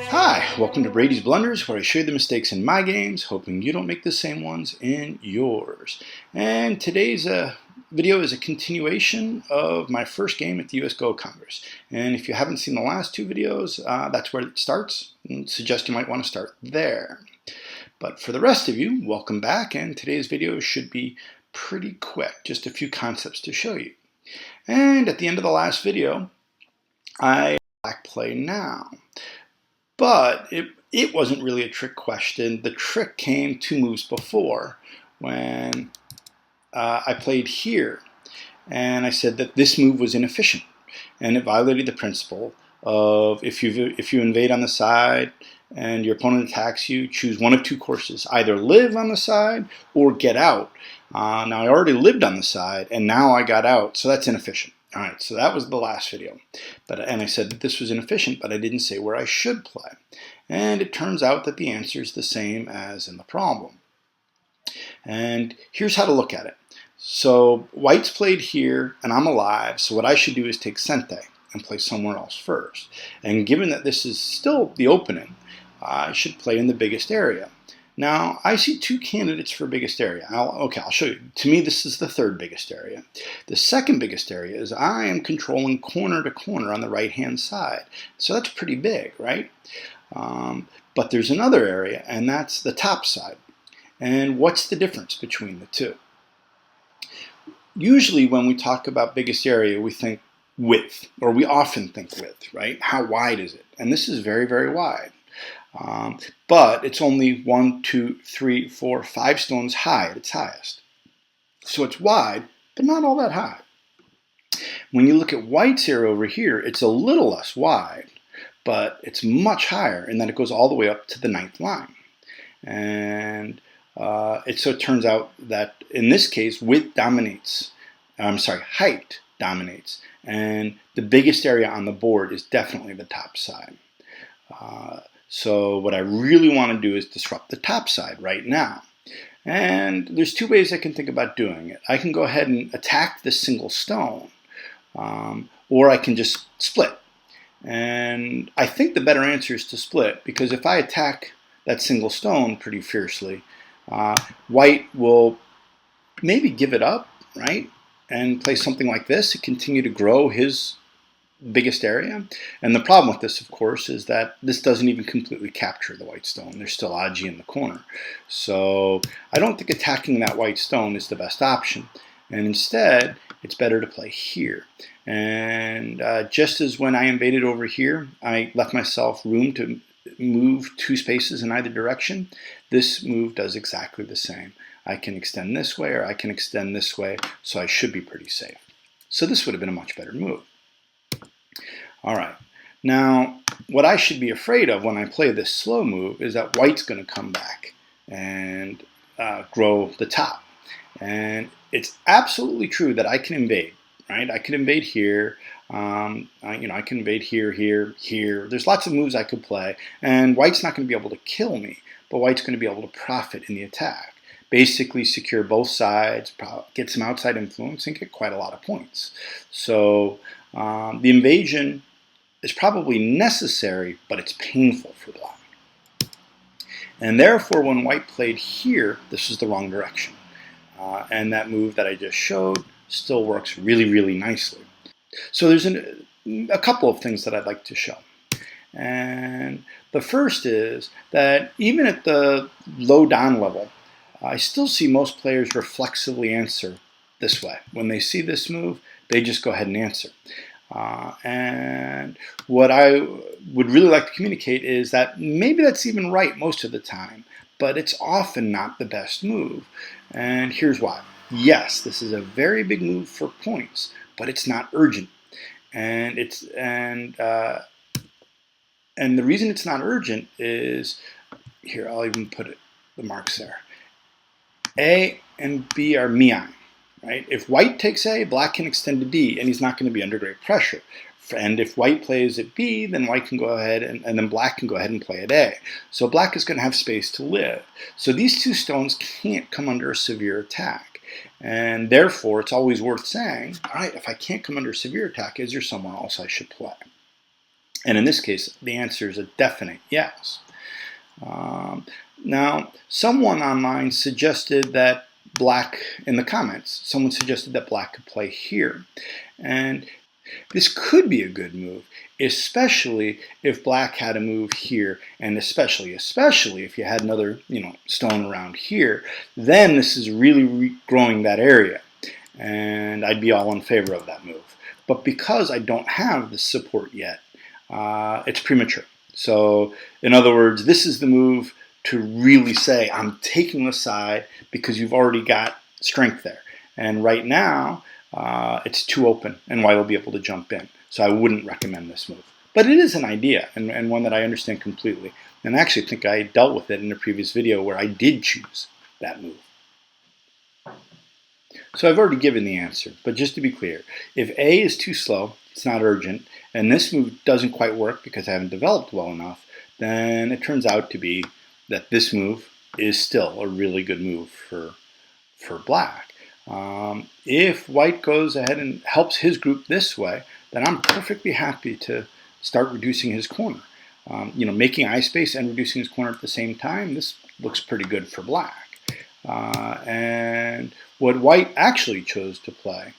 Hi, welcome to Brady's Blunders, where I show you the mistakes in my games, hoping you don't make the same ones in yours. And today's video is a continuation of my first game at the US Go Congress. And if you haven't seen the last two videos, that's where it starts, and suggest you might want to start there. But for the rest of you, welcome back, and today's video should be pretty quick, just a few concepts to show you. And at the end of the last video, I black play now. But it wasn't really a trick question. The trick came two moves before when I played here. And I said that this move was inefficient. And it violated the principle of if you invade on the side and your opponent attacks you, choose one of two courses. Either live on the side or get out. Now I already lived on the side and now I got out, so that's inefficient. All right, so that was the last video. And I said that this was inefficient, but I didn't say where I should play. And it turns out that the answer is the same as in the problem. And here's how to look at it. So white's played here, and I'm alive, so what I should do is take Sente and play somewhere else first. And given that this is still the opening, I should play in the biggest area. Now, I see two candidates for biggest area. I'll show you. To me, this is the third biggest area. The second biggest area is I am controlling corner to corner on the right-hand side. So that's pretty big, right? But there's another area, and that's the top side. And what's the difference between the two? Usually when we talk about biggest area, we think width, or we often think width, right? How wide is it? And this is very, very wide. But it's only 1, 2, 3, 4, 5 stones high at its highest. So it's wide, but not all that high. When you look at white's area over here, it's a little less wide, but it's much higher in that it goes all the way up to the 9th line. And so it turns out that in this case, height dominates. And the biggest area on the board is definitely the top side. So what I really want to do is disrupt the top side right now. And there's two ways I can think about doing it. I can go ahead and attack this single stone, or I can just split. And I think the better answer is to split, because if I attack that single stone pretty fiercely, white will maybe give it up, right? And play something like this and continue to grow his biggest area. And the problem with this, of course, is that this doesn't even completely capture the white stone. There's still Aji in the corner. So I don't think attacking that white stone is the best option. And instead, it's better to play here. And just as when I invaded over here, I left myself room to move 2 spaces in either direction, this move does exactly the same. I can extend this way or I can extend this way, so I should be pretty safe. So this would have been a much better move. All right, now what I should be afraid of when I play this slow move is that white's going to come back and grow the top. And it's absolutely true that I can invade, right? I can invade here. I can invade here, here, here. There's lots of moves I could play, and white's not going to be able to kill me, but white's going to be able to profit in the attack. Basically secure both sides, get some outside influence, and get quite a lot of points. So the invasion is probably necessary, but it's painful for black. And therefore, when white played here, this is the wrong direction. And that move that I just showed still works really, really nicely. So there's a couple of things that I'd like to show. And the first is that even at the low down level, I still see most players reflexively answer this way. When they see this move, they just go ahead and answer. And what I would really like to communicate is that maybe that's even right most of the time, but it's often not the best move. And here's why. Yes, this is a very big move for points, but it's not urgent. And the reason it's not urgent is, here, I'll even put the marks there. A and B are Miai, right? If white takes A, black can extend to D, and he's not going to be under great pressure. And if white plays at B, then white can go ahead and then black can go ahead and play at A. So black is going to have space to live. So these two stones can't come under a severe attack. And therefore, it's always worth saying, all right, if I can't come under severe attack, is there someone else I should play? And in this case, the answer is a definite yes. Now, someone online suggested that black, in the comments, someone suggested that black could play here. And this could be a good move, especially if black had a move here, and especially if you had another, stone around here, then this is really growing that area. And I'd be all in favor of that move. But because I don't have the support yet, it's premature. So, in other words, this is the move to really say, I'm taking the side because you've already got strength there. And right now, it's too open, and white will be able to jump in. So I wouldn't recommend this move. But it is an idea, and one that I understand completely. And I actually think I dealt with it in a previous video where I did choose that move. So I've already given the answer, but just to be clear, if A is too slow, it's not urgent, and this move doesn't quite work because I haven't developed well enough, then it turns out to be that this move is still a really good move for black. If white goes ahead and helps his group this way, then I'm perfectly happy to start reducing his corner. Making eye space and reducing his corner at the same time, this looks pretty good for black. And what white actually chose to play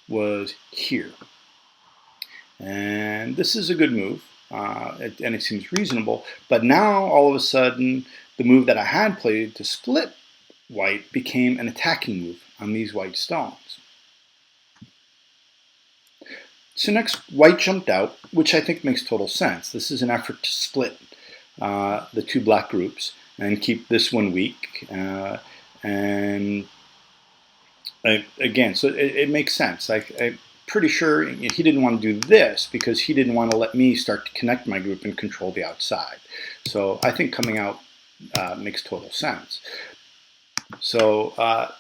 was here. And this is a good move, and it seems reasonable. But now, all of a sudden, the move that I had played to split white became an attacking move on these white stones. So next, white jumped out, which I think makes total sense. This is an effort to split the two black groups and keep this one weak. Again, so it makes sense. I'm pretty sure he didn't want to do this because he didn't want to let me start to connect my group and control the outside. So I think coming out makes total sense. So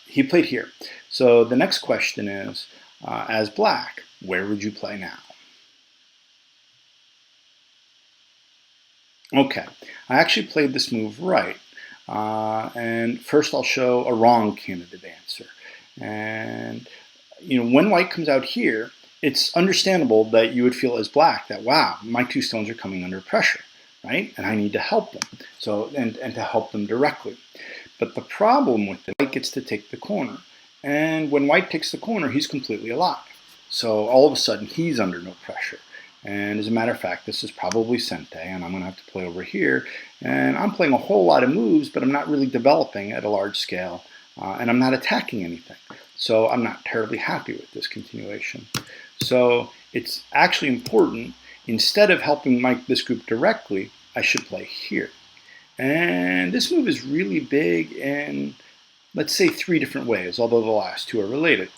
he played here. So the next question is, as black, where would you play now? Okay, I actually played this move right. And first I'll show a wrong candidate answer. And when white comes out here, it's understandable that you would feel as black that, wow, my two stones are coming under pressure, right? And I need to help them. So and to help them directly. But the problem with it, white gets to take the corner. And when white takes the corner, he's completely alive. So all of a sudden, he's under no pressure. And as a matter of fact, this is probably Sente, and I'm going to have to play over here. And I'm playing a whole lot of moves, but I'm not really developing at a large scale. And I'm not attacking anything. So I'm not terribly happy with this continuation. So it's actually important, instead of helping this group directly, I should play here. And this move is really big in, let's say, 3 different ways, although the last 2 are related.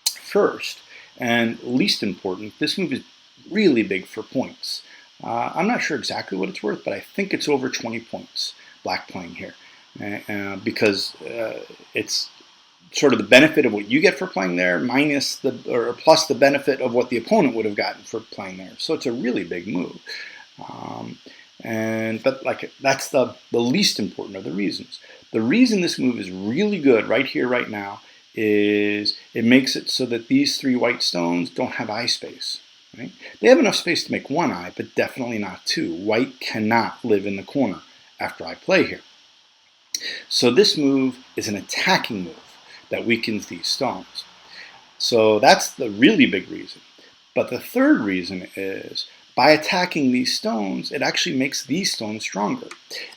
First, and least important, this move is really big for points. I'm not sure exactly what it's worth, but I think it's over 20 points, black playing here, because it's sort of the benefit of what you get for playing there minus plus the benefit of what the opponent would have gotten for playing there. So it's a really big move. But that's the least important of the reasons. The reason this move is really good right here, right now, is it makes it so that these 3 white stones don't have eye space. Right? They have enough space to make 1 eye, but definitely not 2. White cannot live in the corner after I play here. So this move is an attacking move that weakens these stones. So that's the really big reason. But the third reason is, by attacking these stones, it actually makes these stones stronger.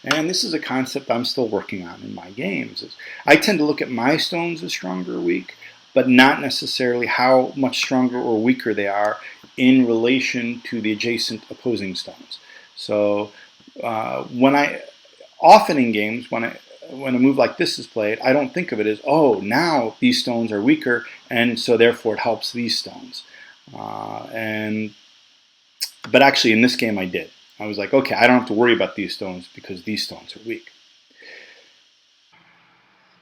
And this is a concept I'm still working on in my games. I tend to look at my stones as stronger or weak, but not necessarily how much stronger or weaker they are in relation to the adjacent opposing stones. So often in games, when a move like this is played, I don't think of it as, oh, now these stones are weaker, and so therefore it helps these stones. But actually, in this game, I did. I was like, okay, I don't have to worry about these stones because these stones are weak.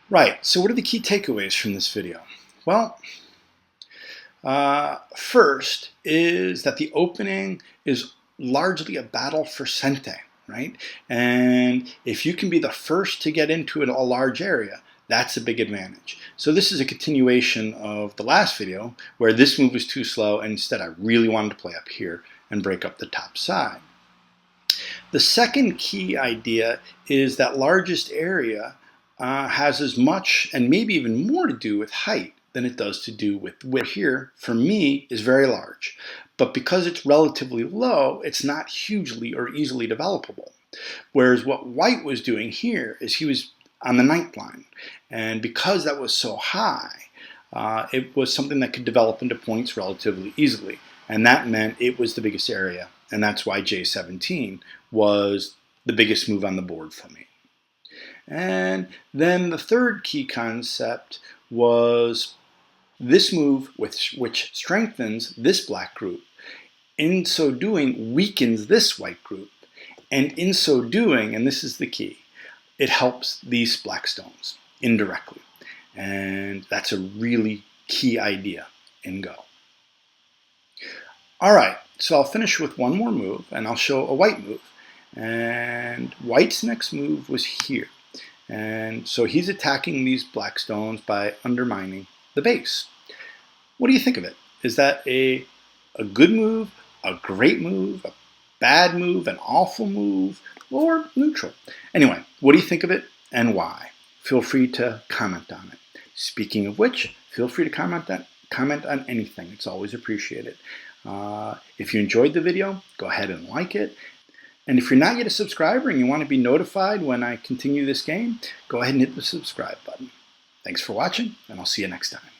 Right, so what are the key takeaways from this video? Well, First is that the opening is largely a battle for Sente, right? And if you can be the first to get into a large area, that's a big advantage. So this is a continuation of the last video where this move was too slow and instead I really wanted to play up here and break up the top side. The second key idea is that largest area has as much and maybe even more to do with height than it does to do with width. Here, for me, is very large. But because it's relatively low, it's not hugely or easily developable. Whereas what white was doing here is he was on the 9th line. And because that was so high, it was something that could develop into points relatively easily. And that meant it was the biggest area. And that's why J17 was the biggest move on the board for me. And then the third key concept was this move, which strengthens this black group. In so doing, weakens this white group. And in so doing, and this is the key, it helps these black stones indirectly. And that's a really key idea in Go. All right, so I'll finish with one more move, and I'll show a white move. And white's next move was here. And so he's attacking these black stones by undermining the base. What do you think of it? Is that a good move, a great move, a bad move, an awful move, or neutral? Anyway, what do you think of it and why? Feel free to comment on it. Speaking of which, feel free to comment on anything. It's always appreciated. If you enjoyed the video, go ahead and like it. And if you're not yet a subscriber and you want to be notified when I continue this game, go ahead and hit the subscribe button. Thanks for watching, and I'll see you next time.